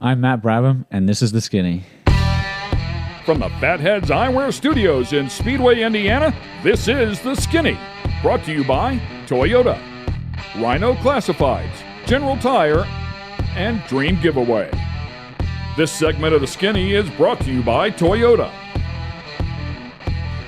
I'm Matt Brabham, and this is The Skinny. From the Fatheads Eyewear Studios in Speedway, Indiana, this is The Skinny. Brought to you by Toyota, Rhino Classifieds, General Tire, and Dream Giveaway. This segment of The Skinny is brought to you by Toyota.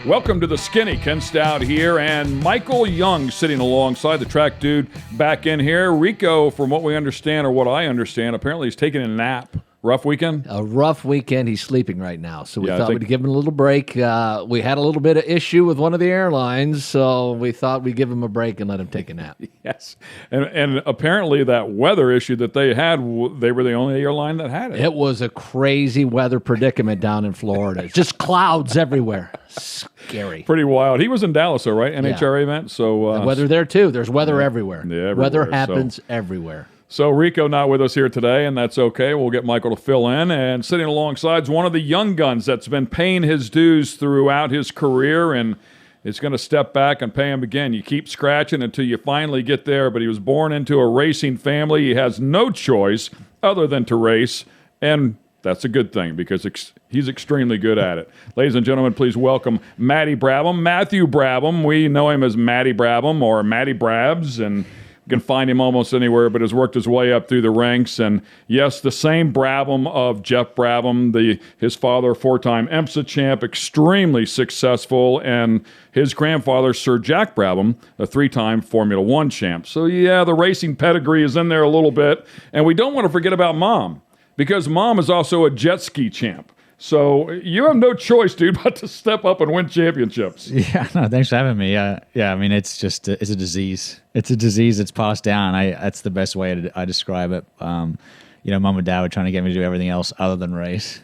Welcome to The Skinny. Ken Stout here, and Michael Young sitting alongside the track dude back in here. Rico, from what we understand, or what I understand, apparently he's taking a nap. Rough weekend? A rough weekend. He's sleeping right now. So we thought we'd give him a little break. We had a little bit of issue with one of the airlines, so we thought we'd give him a break and let him take a nap. Yes. And apparently that weather issue that they had, they were the only airline that had it. It was a crazy weather predicament down in Florida. Just clouds everywhere. Scary. Pretty wild. He was in Dallas, though, right? NHRA event. So the weather there, too. There's weather everywhere. Yeah, everywhere. Weather happens everywhere. So Rico not with us here today, and that's okay. We'll get Michael to fill in. And sitting alongside is one of the young guns that's been paying his dues throughout his career, and it's going to step back and pay him again. You keep scratching until you finally get there, but he was born into a racing family. He has no choice other than to race, and that's a good thing because he's extremely good at it. Ladies and gentlemen, please welcome Matty Brabham. Matthew Brabham. We know him as Matty Brabham or Matty Brabs, and you can find him almost anywhere, but has worked his way up through the ranks. And yes, the same Brabham of Geoff Brabham, his father, four-time IMSA champ, extremely successful, and his grandfather, Sir Jack Brabham, a three-time Formula One champ. So yeah, the racing pedigree is in there a little bit. And we don't want to forget about Mom, because Mom is also a jet ski champ. So you have no choice, dude, but to step up and win championships. Yeah, no, thanks for having me. Yeah, I mean, it's just, it's a disease. It's a disease that's passed down. That's the best way I describe it. Mom and dad were trying to get me to do everything else other than race.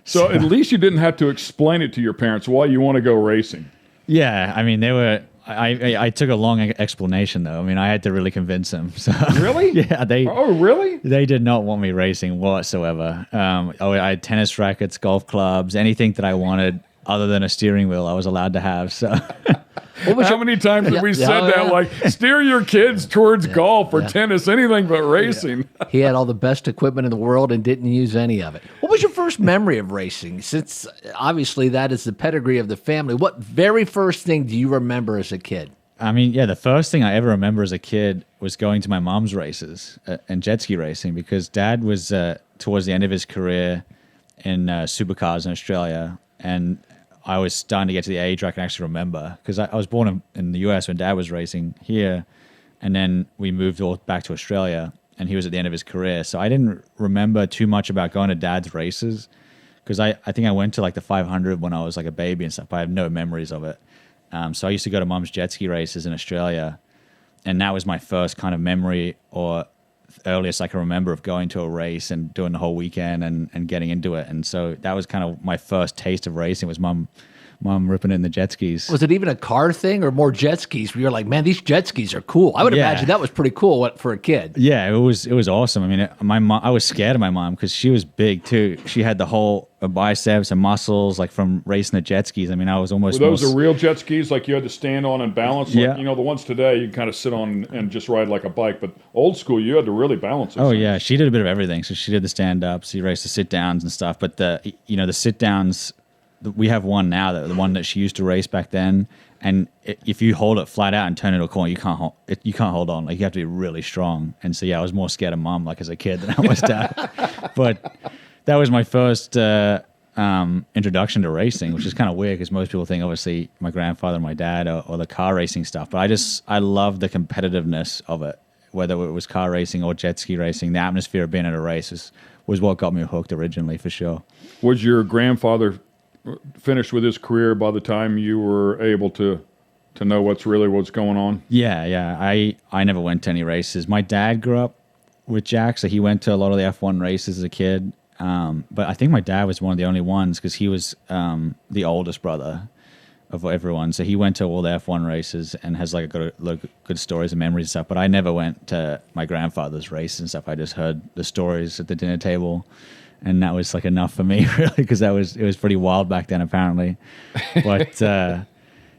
So at least you didn't have to explain it to your parents why you want to go racing. Yeah, I mean, they were... I took a long explanation, though. I mean, I had to really convince them. So, really? Yeah. Oh, really? They did not want me racing whatsoever. I had tennis rackets, golf clubs, anything that I wanted other than a steering wheel I was allowed to have. So, how many times have we said that? Like, steer your kids towards golf or tennis, anything but racing. He had all the best equipment in the world and didn't use any of it. What was your first memory of racing? Since obviously that is the pedigree of the family, what very first thing do you remember as a kid? I mean, yeah, the first thing I ever remember as a kid was going to my mom's races and jet ski racing, because Dad was towards the end of his career in supercars in Australia, and I was starting to get to the age where I can actually remember, because I was born in the US when Dad was racing here, and then we moved all back to Australia, and he was at the end of his career. So I didn't remember too much about going to Dad's races, because I think I went to like the 500 when I was like a baby and stuff, but I have no memories of it. So I used to go to Mom's jet ski races in Australia, and that was my first kind of memory, or earliest I can remember, of going to a race and doing the whole weekend and getting into it. And so that was kind of my first taste of racing, was mom ripping it in the jet skis. Was it even a car thing or more jet skis where you're like, man, these jet skis are cool? I would imagine that was pretty cool for a kid. Yeah, it was awesome. I mean, my mom, I was scared of my mom because she was big too. She had the whole biceps and muscles, like from racing the jet skis. I mean, I was almost... Were those the real jet skis, like you had to stand on and balance? Like, yeah. The ones today, you can kind of sit on and just ride like a bike. But old school, you had to really balance it. Oh, yeah. She did a bit of everything. So she did the stand-ups, she raced the sit-downs and stuff. But the sit-downs, we have one now, the one that she used to race back then. And if you hold it flat out and turn it a corner, you can't hold on. Like, you have to be really strong. And so, yeah, I was more scared of Mom, like, as a kid than I was Dad. But that was my first introduction to racing, which is kind of weird because most people think, obviously, my grandfather and my dad or the car racing stuff. But I love the competitiveness of it, whether it was car racing or jet ski racing. The atmosphere of being at a race was what got me hooked originally, for sure. Was your grandfather finished with his career by the time you were able to know what's going on? Yeah. I never went to any races. My dad grew up with Jack, so he went to a lot of the F1 races as a kid. But I think my dad was one of the only ones, because he was the oldest brother of everyone. So he went to all the F1 races and has like good stories and memories and stuff. But I never went to my grandfather's races and stuff. I just heard the stories at the dinner table. And that was like enough for me, really, because it was pretty wild back then, apparently. But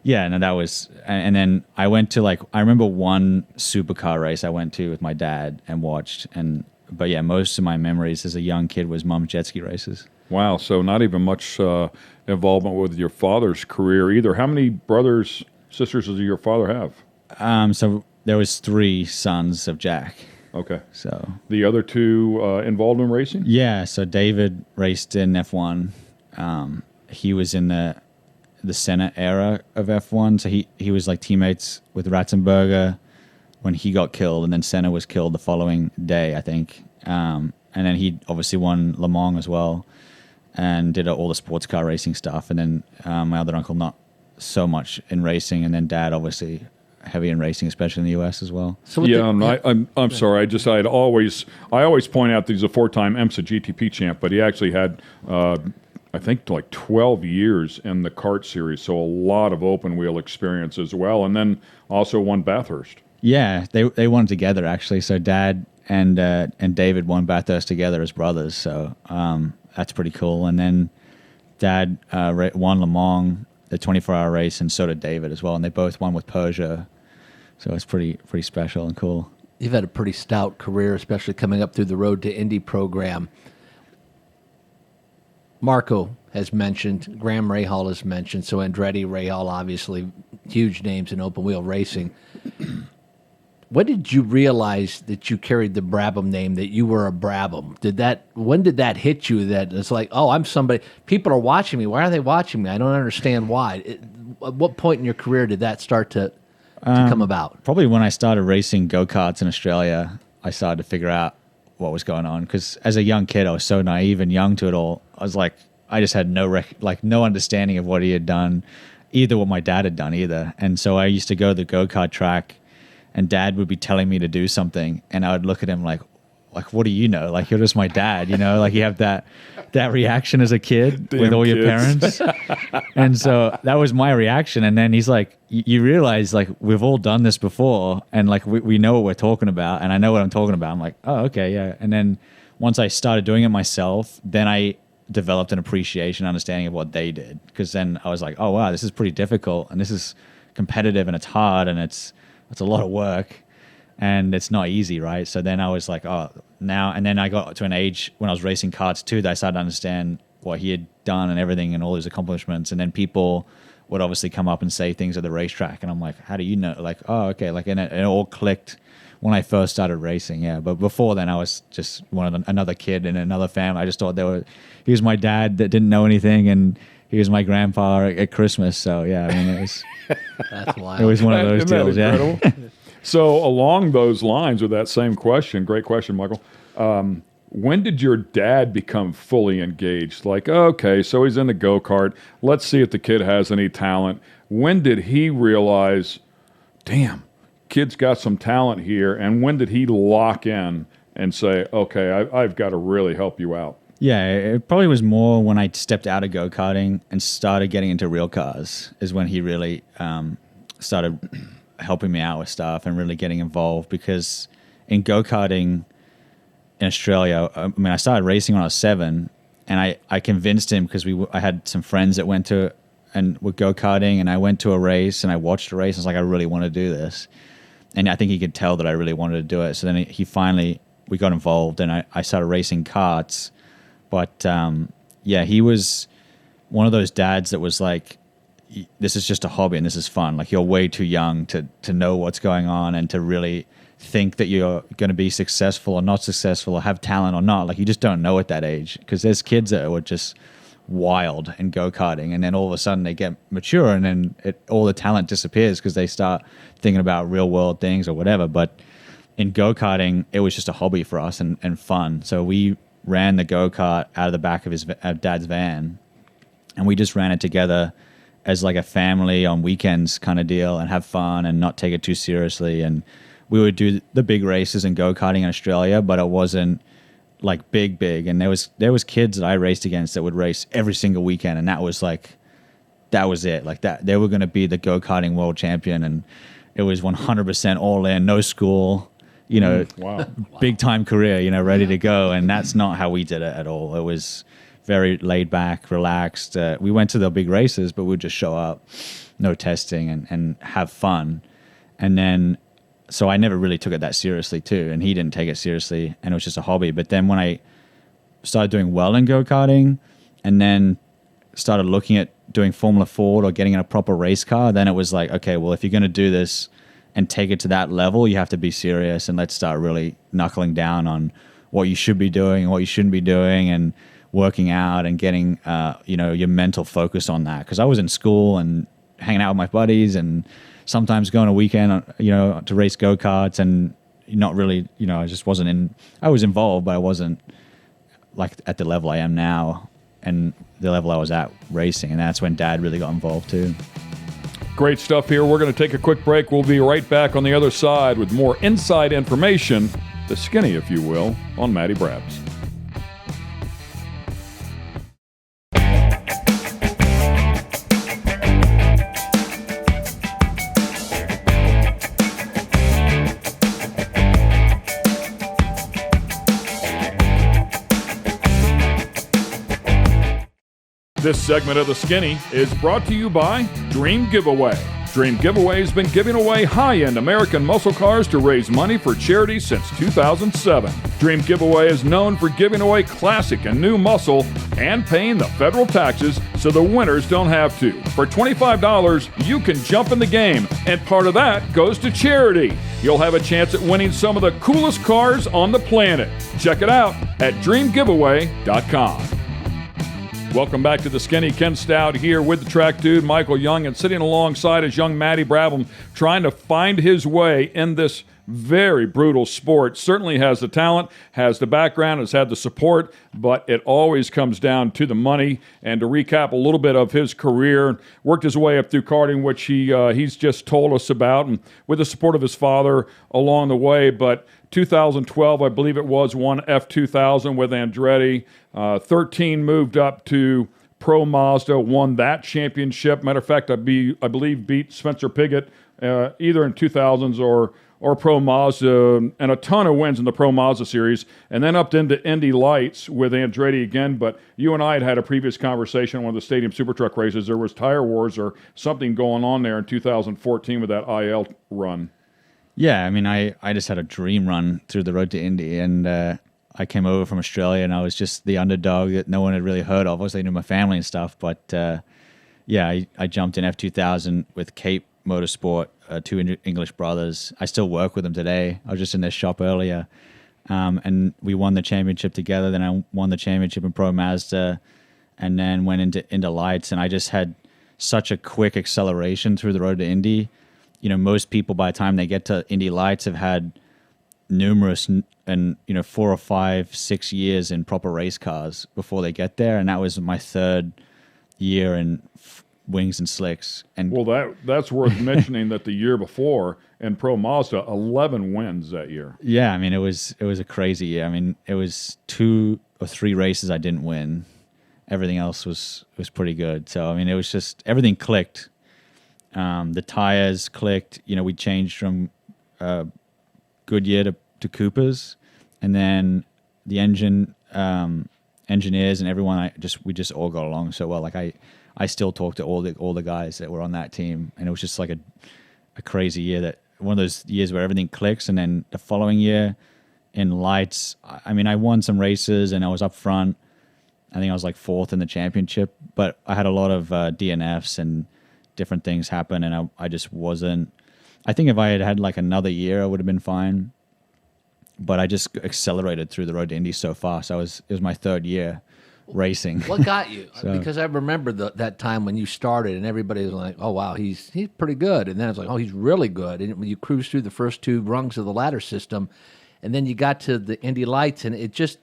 yeah, no, that was, and then I went to I remember one supercar race I went to with my dad and watched, and but yeah, most of my memories as a young kid was mom's jet ski races. Wow. So not even much involvement with your father's career either. How many brothers, sisters does your father have? So there was 3 sons of Jack. Okay. So The other 2 involved in racing? yeah, so David raced in F1. He was in the Senna era of F1. So he was like teammates with Ratzenberger when he got killed, and then Senna was killed the following day, I think. And then he obviously won Le Mans as well, and did all the sports car racing stuff. And then my other uncle, not so much in racing, and then Dad obviously heavy in racing, especially in the U.S. as well. So Yeah, I'm sorry. I always point out that he's a 4-time IMSA GTP champ, but he actually had I think like 12 years in the kart series, so a lot of open wheel experience as well, and then also won Bathurst. Yeah, they won together actually. So Dad and David won Bathurst together as brothers. So that's pretty cool. And then Dad won Le Mans, the 24-hour race, and so did David as well. And they both won with Peugeot. So it's pretty special and cool. You've had a pretty stout career, especially coming up through the Road to Indy program. Marco has mentioned, Graham Rahal has mentioned, so Andretti, Rahal, obviously huge names in open wheel racing. When did you realize that you carried the Brabham name, that you were a Brabham? When did that hit you that it's like, oh, I'm somebody, people are watching me. Why are they watching me? I don't understand why. At what point in your career did that start to come about? Probably when I started racing go-karts in Australia, I started to figure out what was going on. Because as a young kid, I was so naive and young to it all. I was like, I just had no understanding of what he had done, either what my dad had done either. And so I used to go to the go-kart track, and Dad would be telling me to do something, and I would look at him like, what do you know? Like, you're just my dad, you know? Like, you have that reaction as a kid with all your parents. And so that was my reaction. And then he's like, you realize, like, we've all done this before, and like we know what we're talking about, and I know what I'm talking about. I'm like, oh, okay, yeah. And then once I started doing it myself, then I developed an appreciation, understanding of what they did. Because then I was like, oh wow, this is pretty difficult, and this is competitive, and it's hard, and it's a lot of work, and it's not easy, right? So then I was like, oh, now, and then I got to an age when I was racing karts too, that I started to understand what he had done and everything and all his accomplishments. And then people would obviously come up and say things at the racetrack, and I'm like, how do you know? Like, oh, okay, like, and it all clicked when I first started racing, yeah. But before then, I was just another kid in another family. I just thought he was my dad that didn't know anything, and he was my grandpa at Christmas. So yeah, I mean, it was That's wild. it was one of those deals, yeah. So along those lines with that same question, great question, Michael. When did your dad become fully engaged? Like, okay, so he's in the go-kart. Let's see if the kid has any talent. When did he realize, damn, kid's got some talent here? And when did he lock in and say, okay, I've got to really help you out? Yeah, it probably was more when I stepped out of go-karting and started getting into real cars is when he really started helping me out with stuff and really getting involved. Because in go-karting in Australia, I mean, I started racing when I was 7, and I convinced him, because I had some friends that went to and were go-karting, and I went to a race and I watched a race, and I was like, I really want to do this. And I think he could tell that I really wanted to do it. So then we got involved, and I started racing karts. But yeah, he was one of those dads that was like, this is just a hobby and this is fun. Like, you're way too young to know what's going on and to really think that you're going to be successful or not successful or have talent or not. Like, you just don't know at that age, because there's kids that were just wild in go-karting, and then all of a sudden they get mature, and then all the talent disappears because they start thinking about real world things or whatever. But in go-karting, it was just a hobby for us and fun. So we ran the go-kart out of the back of his dad's van, and we just ran it together as like a family on weekends kind of deal, and have fun and not take it too seriously. And we would do the big races in go-karting in Australia, but it wasn't like big. And there was kids that I raced against that would race every single weekend, and that was it. Like, that they were going to be the go-karting world champion, and it was 100% all in, no school, you know, Wow. big time career, you know, ready to go. And that's not how we did it at all. It was very laid back, relaxed. We went to the big races, but we'd just show up, no testing, and have fun. And then so I never really took it that seriously too, and he didn't take it seriously, and it was just a hobby. But then when I started doing well in go-karting, and then started looking at doing Formula Ford or getting in a proper race car, then it was like, okay, well, if you're going to do this and take it to that level, you have to be serious, and let's start really knuckling down on what you should be doing and what you shouldn't be doing, and working out and getting your mental focus on that. Because I was in school and hanging out with my buddies, and sometimes going a weekend to race go-karts, and not really, I just wasn't in. I was involved, but I wasn't like at the level I am now, and the level I was at racing. And that's when Dad really got involved too. Great stuff here. We're going to take a quick break. We'll be right back on the other side with more inside information, the skinny, if you will, on Matty Brabs. This segment of The Skinny is brought to you by Dream Giveaway. Dream Giveaway has been giving away high-end American muscle cars to raise money for charity since 2007. Dream Giveaway is known for giving away classic and new muscle and paying the federal taxes so the winners don't have to. For $25, you can jump in the game, and part of that goes to charity. You'll have a chance at winning some of the coolest cars on the planet. Check it out at dreamgiveaway.com. Welcome back to The Skinny. Ken Stout here with the track dude, Michael Young, and sitting alongside his young Matty Brabham, trying to find his way in this very brutal sport. Certainly has the talent, has the background, has had the support, but it always comes down to the money. And to recap a little bit of his career, worked his way up through karting, which he's just told us about, and with the support of his father along the way. But 2012, I believe it was, won F2000 with Andretti. 13 moved up to Pro Mazda, won that championship. Matter of fact, I believe beat Spencer Pigot either in 2000s or Pro Mazda, and a ton of wins in the Pro Mazda series, and then upped into Indy Lights with Andretti again. But you and I had a previous conversation on one of the Stadium Super Truck races. There was tire wars or something going on there in 2014 with that IL run. Yeah, I mean, I just had a dream run through the road to Indy, and I came over from Australia, and I was just the underdog that no one had really heard of. Obviously, I knew my family and stuff, but I jumped in F2000 with Cape Motorsport, two English brothers. I still work with them today. I was just in their shop earlier, and we won the championship together. Then I won the championship in Pro Mazda, and then went into Lights, and I just had such a quick acceleration through the road to Indy. Most people by the time they get to Indy Lights have had numerous and 4 or 5, 6 years in proper race cars before they get there, and that was my third year in wings and slicks. And well, that's worth mentioning that the year before in Pro Mazda, 11 wins that year. Yeah, I mean, it was a crazy year. I mean, it was 2 or 3 races I didn't win. Everything else was pretty good. So I mean, it was just everything clicked. The tires clicked. We changed from Goodyear to Coopers, and then the engine engineers and everyone. We just all got along so well. Like I still talk to all the guys that were on that team, and it was just like a crazy year. That one of those years where everything clicks, and then the following year in Lights, I mean, I won some races and I was up front. I think I was like 4th in the championship, but I had a lot of DNFs and different things happen, and I just wasn't. I think if I had like another year, I would have been fine. But I just accelerated through the road to Indy so fast. It was my 3rd year racing. What got you? Because I remember that time when you started, and everybody was like, "Oh wow, he's pretty good," and then it's like, "Oh, he's really good." And when you cruised through the first 2 rungs of the ladder system, and then you got to the Indy Lights, and it just,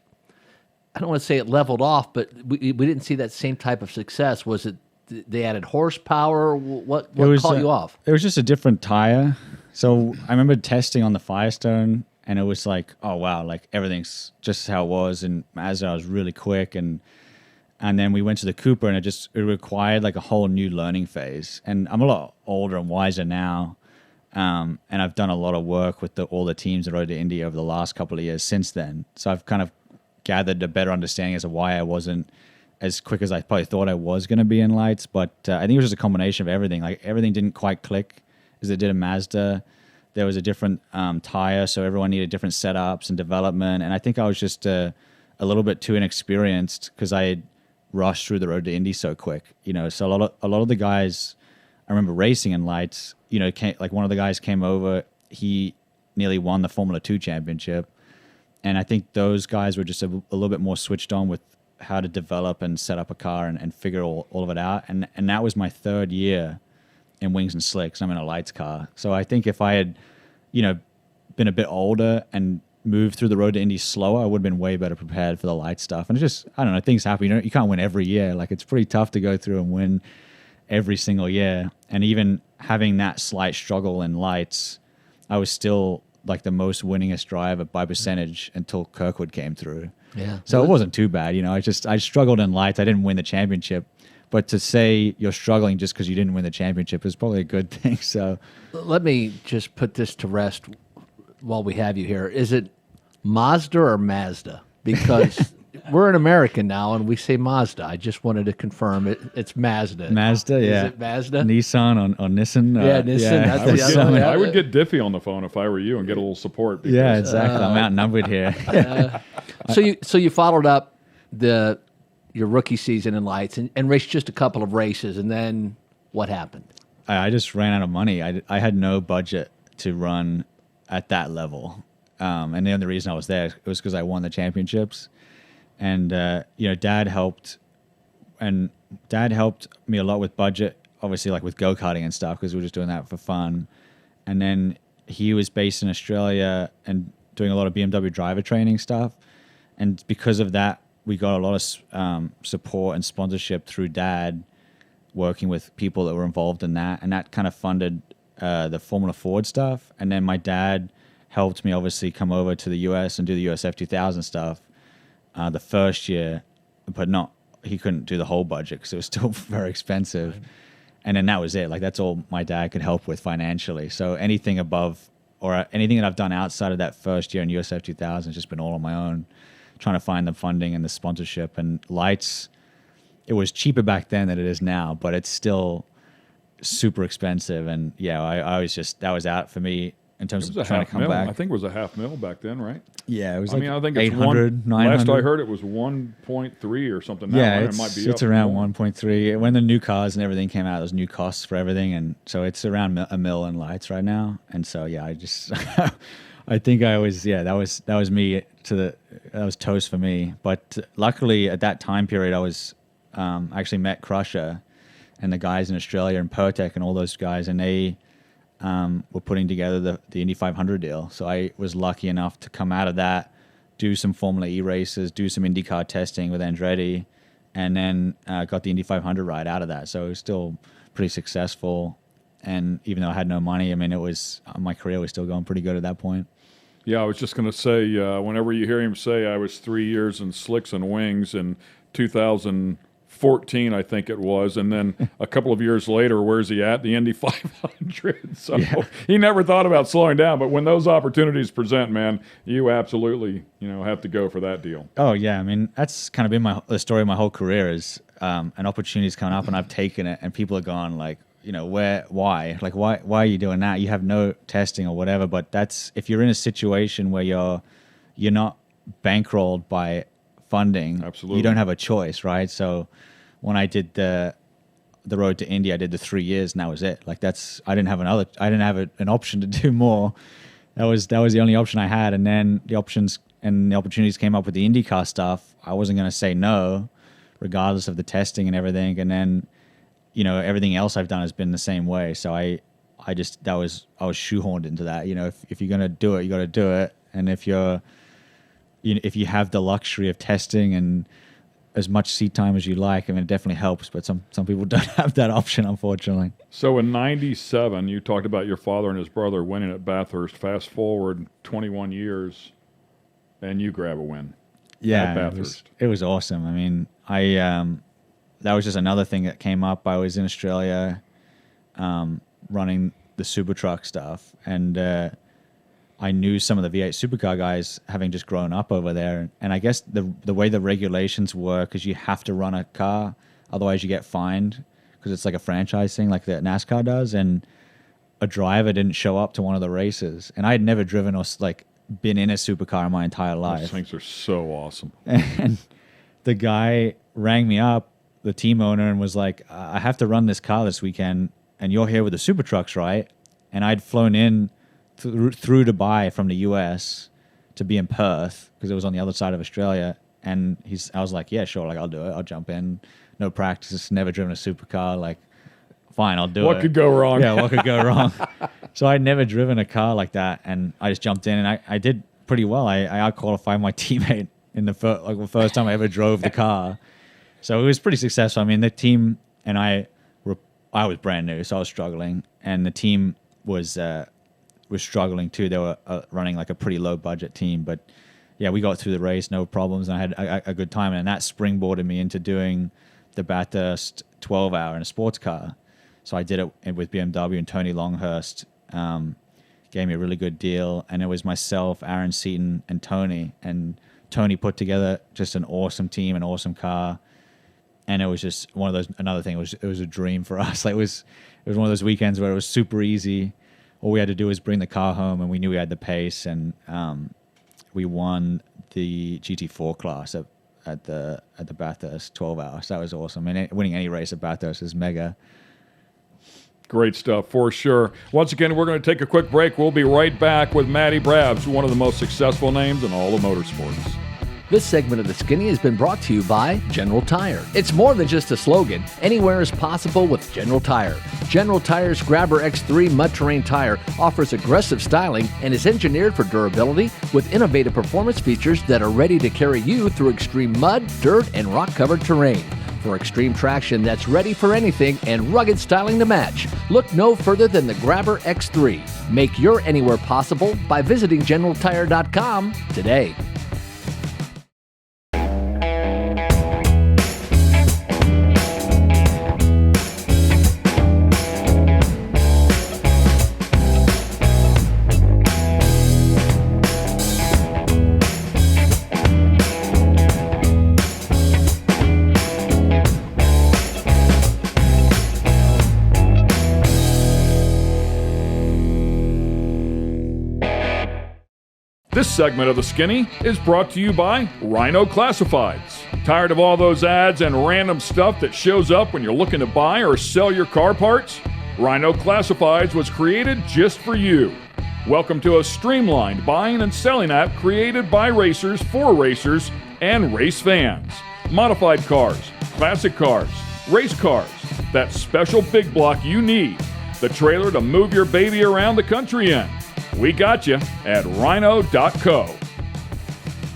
I don't want to say it leveled off, but we didn't see that same type of success. Was it they added horsepower? What caught you off? It was just a different tire. So I remember testing on the Firestone, and it was like, oh wow, like everything's just how it was. And Mazda, I was really quick, and then we went to the Cooper, and it required like a whole new learning phase. And I'm a lot older and wiser now, and I've done a lot of work with all the teams that rode to Indy over the last couple of years since then. So I've kind of gathered a better understanding as to why I wasn't as quick as I probably thought I was going to be in Lights. But I think it was just a combination of everything. Like everything didn't quite click as it did in Mazda. there was a different tire, so everyone needed different setups and development. And I think I was just a little bit too inexperienced because I had rushed through the road to Indy so quick. So a lot of the guys I remember racing in lights. Like one of the guys came over, he nearly won the Formula 2 championship. And I think those guys were just a little bit more switched on with how to develop and set up a car and figure all of it out. And that was my third year in wings and slicks. I'm in a lights car. So I think if I had, been a bit older and moved through the road to Indy slower, I would have been way better prepared for the light stuff. And it's just, I don't know, things happen. You can't win every year. Like, it's pretty tough to go through and win every single year. And even having that slight struggle in lights, I was still like the most winningest driver by percentage until Kirkwood came through. Yeah. So it wasn't too bad. I struggled in lights. I didn't win the championship. But to say you're struggling just because you didn't win the championship is probably a good thing. So let me just put this to rest while we have you here. Is it Mazda or Mazda? Because we're an American now and we say Mazda. I just wanted to confirm it's Mazda. Mazda, yeah. Is it Mazda? Nissan or Nissan. Yeah, Nissan. That's the other one. I would get Diffie on the phone if I were you and get a little support. Because, yeah, exactly. I'm outnumbered here. So you followed up your rookie season in lights and raced just a couple of races, and then what happened? I just ran out of money. I had no budget to run at that level. And the only reason I was there was because I won the championships. And, Dad helped me a lot with budget, obviously, like with go-karting and stuff, because we were just doing that for fun. And then he was based in Australia and doing a lot of BMW driver training stuff. And because of that, we got a lot of support and sponsorship through Dad, working with people that were involved in that. And that kind of funded the Formula Ford stuff. And then my dad helped me obviously come over to the US and do the USF 2000 stuff the first year, but he couldn't do the whole budget because it was still very expensive. Right. And then that was it. Like, that's all my dad could help with financially. So anything above or anything that I've done outside of that first year in USF 2000 has just been all on my own, trying to find the funding and the sponsorship. And lights, it was cheaper back then than it is now, but it's still super expensive. And yeah, I was just, that was out for me in terms of trying to come back. I think it was a $500,000 back then, right? Yeah, it was. I think it's 800, 900. Last I heard, it was 1.3 or something. Now, yeah, it might be it's around 1.3. When the new cars and everything came out, there's new costs for everything, and so it's around $1 million in lights right now. And so yeah, I just, I think I was that was me that was toast for me. But luckily at that time period, I was actually met Crusher and the guys in Australia and Pertec and all those guys, and they were putting together the Indy 500 deal. So I was lucky enough to come out of that, do some Formula E races, do some IndyCar testing with Andretti, and then got the Indy 500 ride out of that. So it was still pretty successful. And even though I had no money, I mean, it was my career was still going pretty good at that point. Yeah, I was just going to say, whenever you hear him say I was 3 years in slicks and wings in 2014, I think it was, and then a couple of years later, where's he at? The Indy 500. So yeah. He never thought about slowing down, but when those opportunities present, man, you absolutely have to go for that deal. Oh yeah, I mean, that's kind of been the story of my whole career is an opportunity's coming up and I've taken it, and people are gone like, why are you doing that? You have no testing or whatever. But that's, if you're in a situation where you're not bankrolled by funding, absolutely, you don't have a choice, right? So when I did the road to Indy, I did the 3 years, and that was it. Like, I didn't have an option to do more. That was the only option I had. And then the options and the opportunities came up with the IndyCar stuff. I wasn't going to say no, regardless of the testing and everything. And then everything else I've done has been the same way. So I was shoehorned into that. If you're gonna do it, you got to do it. And if if you have the luxury of testing and as much seat time as you like, I mean, it definitely helps. But some people don't have that option, unfortunately. So in '97, you talked about your father and his brother winning at Bathurst. Fast forward 21 years, and you grab a win. Yeah, at Bathurst. It was awesome. I mean, that was just another thing that came up. I was in Australia running the super truck stuff, and I knew some of the V8 supercar guys, having just grown up over there. And I guess the way the regulations work is you have to run a car, otherwise you get fined, because it's like a franchise thing like that NASCAR does. And a driver didn't show up to one of the races, and I had never driven or like been in a supercar in my entire life. Those things are so awesome. And the guy rang me up, the team owner, and was like, I have to run this car this weekend, and you're here with the super trucks, right? And I'd flown in through Dubai from the US to be in Perth because it was on the other side of Australia. And I was like, yeah, sure, like I'll do it. I'll jump in. No practice, never driven a supercar. Like, fine, I'll do it. What could go wrong? Yeah, what could go wrong? So I'd never driven a car like that, and I just jumped in, and I did pretty well. I out-qualified my teammate in the first time I ever drove the car. So it was pretty successful. I mean, the team and I was brand new, so I was struggling, and the team was struggling too. They were running like a pretty low budget team, but yeah, we got through the race, no problems, and I had a good time, and that springboarded me into doing the Bathurst 12-hour in a sports car. So I did it with BMW, and Tony Longhurst gave me a really good deal, and it was myself, Aaron Seaton, and Tony. And Tony put together just an awesome team, an awesome car, and it was just one of those. Another thing, it was a dream for us. Like it was one of those weekends where it was super easy. All we had to do was bring the car home, and we knew we had the pace, and we won the GT4 class at the Bathurst 12-hour. So that was awesome. And winning any race at Bathurst is mega. Great stuff, for sure. Once again, we're going to take a quick break. We'll be right back with Matty Brabs, one of the most successful names in all of motorsports. This segment of The Skinny has been brought to you by General Tire. It's more than just a slogan. Anywhere is possible with General Tire. General Tire's Grabber X3 Mud Terrain tire offers aggressive styling and is engineered for durability with innovative performance features that are ready to carry you through extreme mud, dirt, and rock-covered terrain. For extreme traction that's ready for anything and rugged styling to match, look no further than the Grabber X3. Make your anywhere possible by visiting GeneralTire.com today. This segment of The Skinny is brought to you by Rhino Classifieds. Tired of all those ads and random stuff that shows up when you're looking to buy or sell your car parts? Rhino Classifieds was created just for you. Welcome to a streamlined buying and selling app created by racers for racers and race fans. Modified cars, classic cars, race cars, that special big block you need, the trailer to move your baby around the country in. We got you at rhino.co.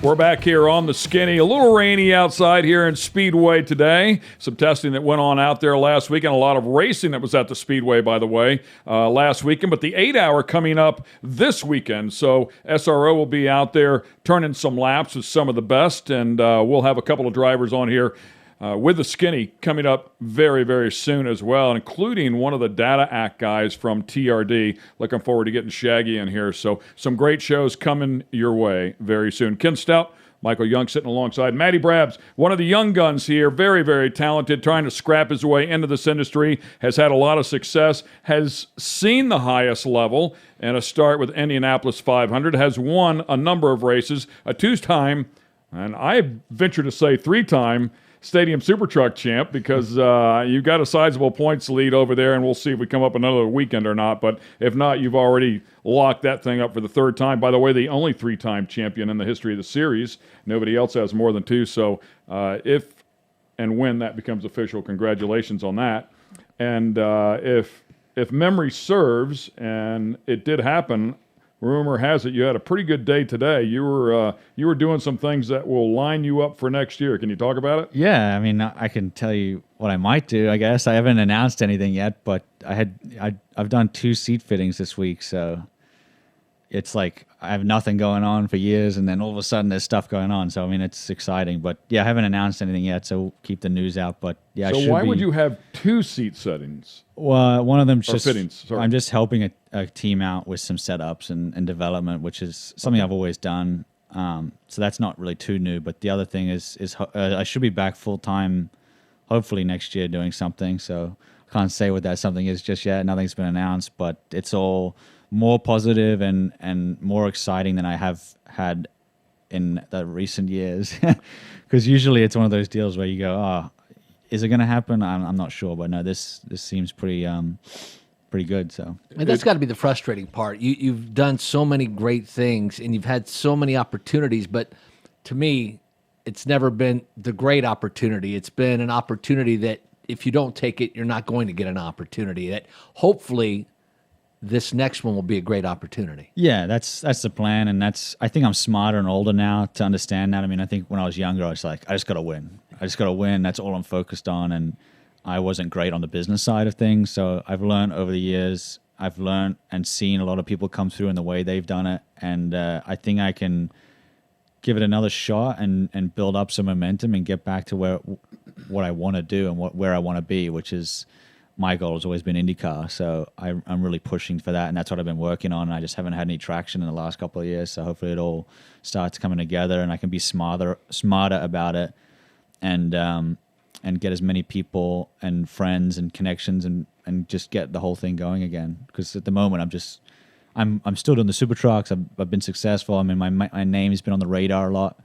We're back here on The Skinny. A little rainy outside here in Speedway today. Some testing that went on out there last weekend. A lot of racing that was at the Speedway, by the way, last weekend. But the 8-hour coming up this weekend. So SRO will be out there turning some laps with some of the best. And we'll have a couple of drivers on here with The Skinny coming up very, very soon as well, including one of the Data Act guys from TRD. Looking forward to getting Shaggy in here. So some great shows coming your way very soon. Ken Stout, Michael Young sitting alongside. Matty Brabs, one of the young guns here, very, very talented, trying to scrap his way into this industry, has had a lot of success, has seen the highest level, and a start with Indianapolis 500, has won a number of races, a two-time, and I venture to say three-time, Stadium Super Truck champ, because you've got a sizable points lead over there, and we'll see if we come up another weekend or not. But if not, you've already locked that thing up for the third time. By the way, the only three-time champion in the history of the series. Nobody else has more than two. So if and when that becomes official, congratulations on that. And if memory serves, and it did happen, rumor has it you had a pretty good day today. You were doing some things that will line you up for next year. Can you talk about it? Yeah, I mean, I can tell you what I might do. I guess I haven't announced anything yet, but I've done 2 seat fittings this week, so it's like I have nothing going on for years, and then all of a sudden there's stuff going on. So I mean, it's exciting. But yeah, I haven't announced anything yet, so we'll keep the news out. But yeah, so why would you have 2 seat settings? Well, one of them just fittings. Sorry. I'm just helping a team out with some setups and development, which is something I've always done. So that's not really too new. But the other thing is I should be back full time, hopefully next year, doing something. So a can't say what that something is just yet. Nothing's been announced, but it's all more positive and more exciting than I have had in the recent years. Because usually it's one of those deals where you go, oh, is it going to happen? I'm not sure, but no, this seems pretty good. So, and that's got to be the frustrating part. You've done so many great things and you've had so many opportunities, but to me, it's never been the great opportunity. It's been an opportunity that if you don't take it, you're not going to get an opportunity. That hopefully this next one will be a great opportunity. Yeah, that's the plan, and I think I'm smarter and older now to understand that. I mean, I think when I was younger, I was like, I just got to win. That's all I'm focused on, and I wasn't great on the business side of things. So I've learned over the years. I've learned and seen a lot of people come through in the way they've done it, and I think I can give it another shot and build up some momentum and get back to what I want to do and where I want to be, which is my goal has always been IndyCar. So I'm really pushing for that, and that's what I've been working on. I just haven't had any traction in the last couple of years. So hopefully it all starts coming together, and I can be smarter about it, and get as many people and friends and connections and just get the whole thing going again. Because at the moment I'm still doing the super trucks. I've been successful. I mean, my name's been on the radar a lot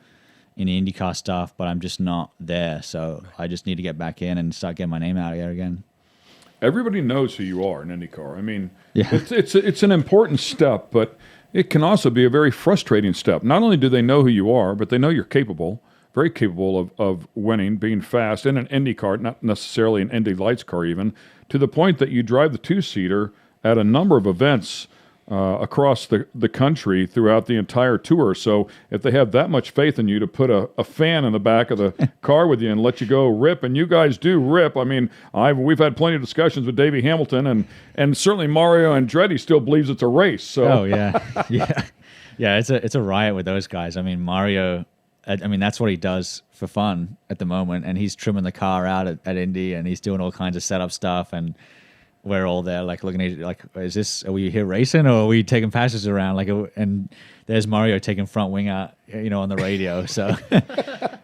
in the IndyCar stuff, but I'm just not there. So I just need to get back in and start getting my name out there again. Everybody knows who you are in IndyCar. I mean, yeah. it's an important step, but it can also be a very frustrating step. Not only do they know who you are, but they know you're capable, very capable of winning, being fast in an Indy car, not necessarily an Indy Lights car even, to the point that you drive the two-seater at a number of events across the country throughout the entire tour. So if they have that much faith in you to put a fan in the back of the car with you and let you go rip, and you guys do rip. I mean, we've had plenty of discussions with Davey Hamilton, and certainly Mario Andretti still believes it's a race. So. Oh yeah, yeah. It's a riot with those guys. I mean, Mario. I mean, that's what he does for fun at the moment, and he's trimming the car out at Indy, and he's doing all kinds of setup stuff, and we're all there like looking at like, are we here racing or are we taking passes around? Like, and there's Mario taking front wing out, on the radio. So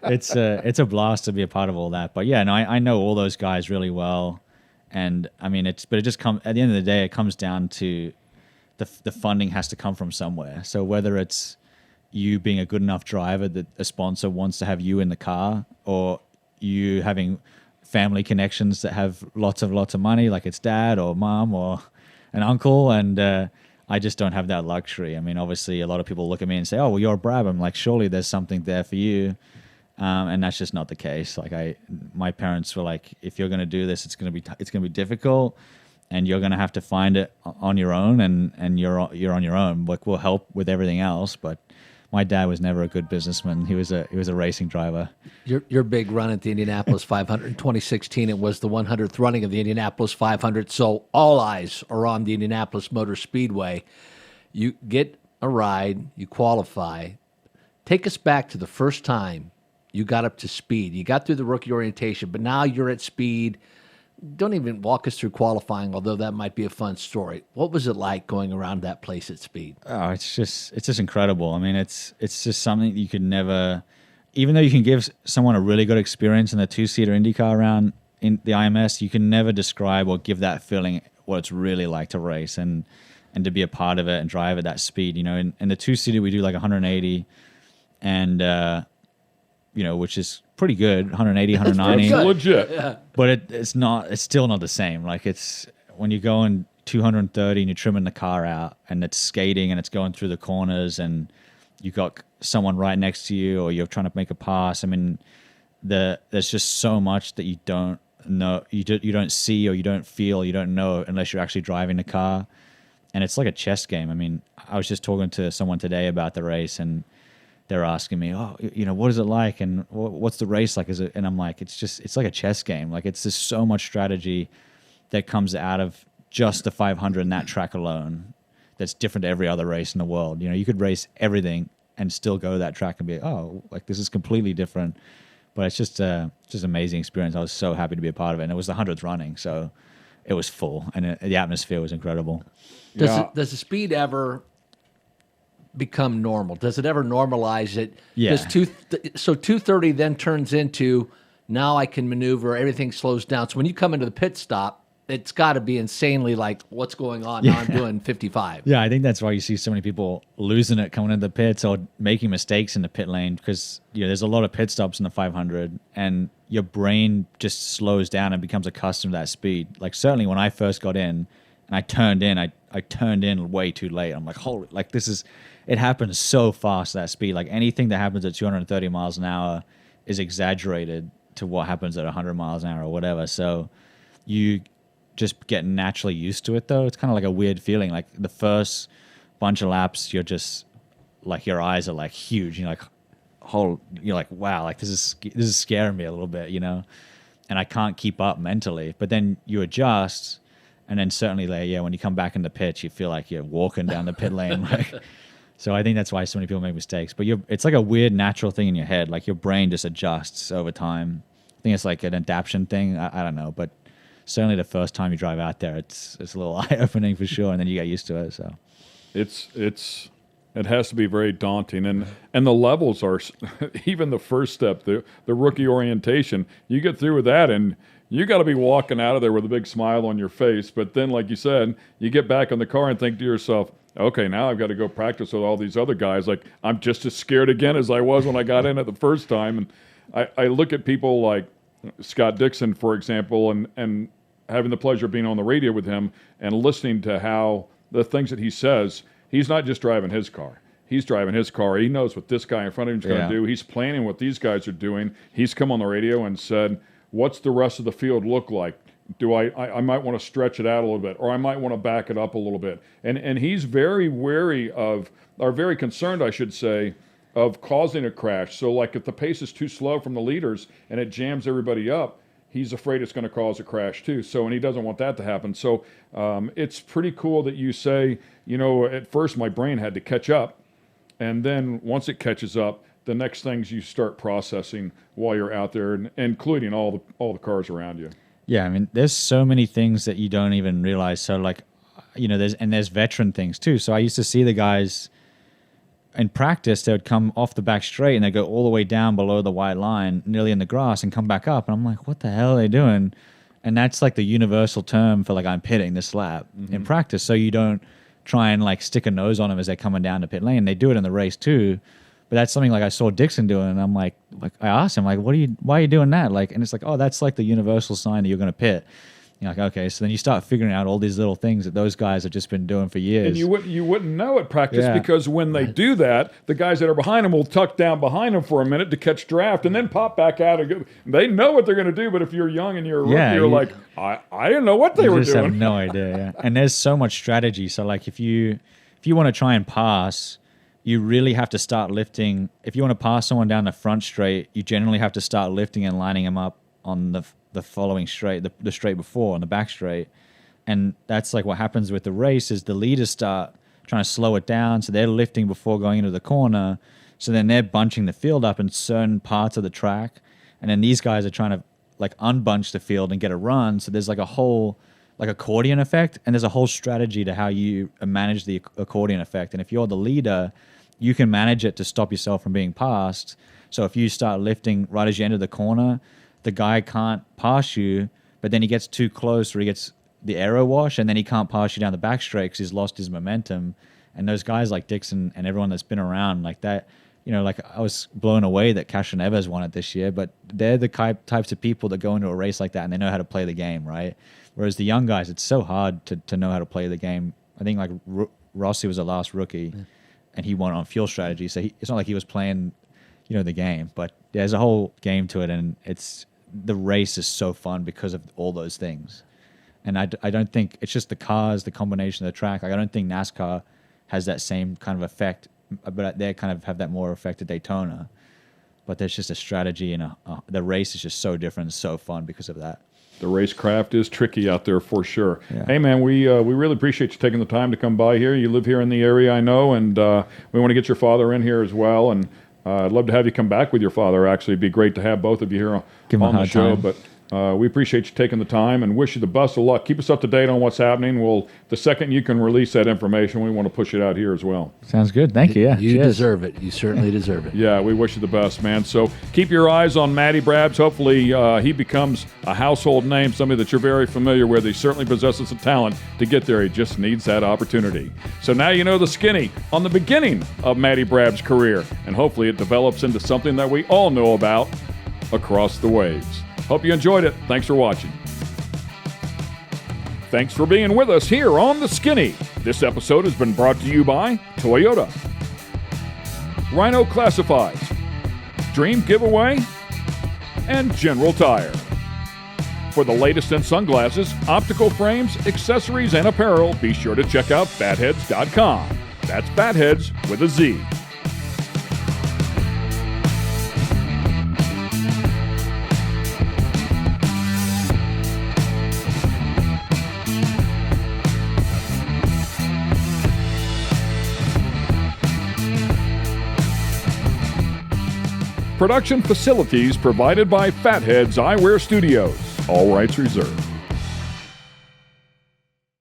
it's a blast to be a part of all that. But yeah, no, I know all those guys really well, and I mean it just comes at the end of the day. It comes down to the funding has to come from somewhere. So whether it's you being a good enough driver that a sponsor wants to have you in the car, or you having family connections that have lots of money, like it's dad or mom or an uncle, and I just don't have that luxury. I mean, obviously a lot of people look at me and say, oh, well, you're a Brabham, like surely there's something there for you, and that's just not the case. Like my parents were like, if you're going to do this, it's going to be difficult, and you're going to have to find it on your own, and you're on your own. Like, we'll help with everything else, but my dad was never a good businessman. He was a racing driver. Your big run at the Indianapolis 500 in 2016, it was the 100th running of the Indianapolis 500. So all eyes are on the Indianapolis Motor Speedway. You get a ride, you qualify. Take us back to the first time you got up to speed. You got through the rookie orientation, but now you're at speed. Don't even walk us through qualifying, although that might be a fun story. What was it like going around that place at speed? Oh, it's just incredible. I mean, it's just something you could never, even though you can give someone a really good experience in the two-seater IndyCar round in the IMS, you can never describe or give that feeling what it's really like to race and to be a part of it and drive at that speed. In the two-seater, we do like 180, and which is pretty good, 180, 190. That's legit. Yeah. But it's still not the same. Like, it's when you're going 230 and you're trimming the car out and it's skating and it's going through the corners and you got someone right next to you or you're trying to make a pass. I mean, there's just so much that you don't know, you don't see or you don't feel, you don't know unless you're actually driving the car. And it's like a chess game. I mean, I was just talking to someone today about the race, and they're asking me, oh, what is it like? And what's the race like? And I'm like, it's like a chess game. Like, it's just so much strategy that comes out of just the 500 and that track alone. That's different to every other race in the world. You could race everything and still go to that track and be, oh, like this is completely different. But it's just amazing experience. I was so happy to be a part of it. And it was the 100th running, so it was full. And the atmosphere was incredible. Does the speed ever become normal? Does it ever normalize it? Yeah. So 230 then turns into, now I can maneuver, everything slows down. So when you come into the pit stop, it's got to be insanely like, what's going on? Now I'm doing 55. Yeah, I think that's why you see so many people losing it coming into the pits or making mistakes in the pit lane because there's a lot of pit stops in the 500 and your brain just slows down and becomes accustomed to that speed. Like certainly when I first got in and I turned in way too late. I'm like, holy, like it happens so fast, that speed. Like anything that happens at 230 miles an hour is exaggerated to what happens at 100 miles an hour or whatever. So you just get naturally used to it though. It's kind of like a weird feeling. Like the first bunch of laps, you're just like your eyes are like huge. You're like, wow, like this is scaring me a little bit, and I can't keep up mentally. But then you adjust, and then certainly when you come back in the pit, you feel like you're walking down the pit lane. Like, so I think that's why so many people make mistakes. But it's like a weird natural thing in your head. Like your brain just adjusts over time. I think it's like an adaptation thing. I don't know, but certainly the first time you drive out there, it's a little eye-opening for sure, and then you get used to it. So it has to be very daunting, and the levels are even the first step, the rookie orientation. You get through with that, and you got to be walking out of there with a big smile on your face. But then, like you said, you get back in the car and think to yourself, okay, now I've got to go practice with all these other guys. Like I'm just as scared again as I was when I got in at the first time. And I look at people like Scott Dixon, for example, and having the pleasure of being on the radio with him and listening to how the things that he says, he's not just driving his car. He's driving his car. He knows what this guy in front of him is going to do. He's planning what these guys are doing. He's come on the radio and said, what's the rest of the field look like? Do I might want to stretch it out a little bit, or I might want to back it up a little bit. And he's very wary of, or very concerned, I should say, of causing a crash. So like if the pace is too slow from the leaders and it jams everybody up, he's afraid it's going to cause a crash too. So, and he doesn't want that to happen. So it's pretty cool that you say, at first my brain had to catch up. And then once it catches up, the next things you start processing while you're out there, and including all the cars around you. Yeah, I mean, there's so many things that you don't even realize. So like, there's veteran things too. So I used to see the guys in practice, they would come off the back straight and they go all the way down below the white line, nearly in the grass, and come back up. And I'm like, what the hell are they doing? And that's like the universal term for like, I'm pitting this lap in practice. So you don't try and like stick a nose on them as they're coming down the pit lane. They do it in the race too. But that's something like I saw Dixon doing, and I'm like I asked him like, why are you doing that? Like, and it's like, oh, that's like the universal sign that you're going to pit. You're like, okay, so then you start figuring out all these little things that those guys have just been doing for years. And you wouldn't know at practice because when they do that, the guys that are behind them will tuck down behind them for a minute to catch draft and then pop back out. And go. They know what they're going to do, but if you're young and you're a rookie, you're like, I didn't know what they were doing. You just have no idea, yeah. And there's so much strategy. So like if you want to try and pass, you really have to start lifting. If you want to pass someone down the front straight, you generally have to start lifting and lining them up on the following straight, the straight before, on the back straight. And that's like what happens with the race is the leaders start trying to slow it down. So they're lifting before going into the corner. So then they're bunching the field up in certain parts of the track. And then these guys are trying to like unbunch the field and get a run. So there's like a whole like accordion effect. And there's a whole strategy to how you manage the accordion effect. And if you're the leader, you can manage it to stop yourself from being passed. So if you start lifting right as you enter the corner, the guy can't pass you, but then he gets too close or he gets the aero wash, and then he can't pass you down the back straight because he's lost his momentum. And those guys like Dixon and everyone that's been around like that, like I was blown away that Cashin Evers won it this year, but they're the types of people that go into a race like that and they know how to play the game, right? Whereas the young guys, it's so hard to know how to play the game. I think like Rossi was the last rookie and he won on fuel strategy. So it's not like he was playing, the game, but there's a whole game to it, and the race is so fun because of all those things. And I don't think it's just the cars, the combination of the track. Like I don't think NASCAR has that same kind of effect, but they kind of have that more effect at Daytona. But there's just a strategy, and the race is just so different and so fun because of that. The racecraft is tricky out there for sure. Yeah. Hey, man, we really appreciate you taking the time to come by here. You live here in the area, I know, and we want to get your father in here as well. And I'd love to have you come back with your father, actually. It'd be great to have both of you here on the show. Time. But We appreciate you taking the time and wish you the best of luck. Keep us up to date on what's happening. The second you can release that information, we want to push it out here as well. Sounds good. Thank you. Yeah, You cheers. deserve it. You certainly deserve it. Yeah, we wish you the best, man. So keep your eyes on Matty Brabs. Hopefully he becomes a household name, somebody that you're very familiar with. He certainly possesses the talent to get there. He just needs that opportunity. So now you know the skinny on the beginning of Matty Brabs' career, and hopefully it develops into something that we all know about across the waves. Hope you enjoyed it. Thanks for watching. Thanks for being with us here on The Skinny. This episode has been brought to you by Toyota, Rhino Classifieds, Dream Giveaway, and General Tire. For the latest in sunglasses, optical frames, accessories, and apparel, be sure to check out fatheads.com. That's Fatheads with a Z. Production facilities provided by Fatheads Eyewear Studios. All rights reserved.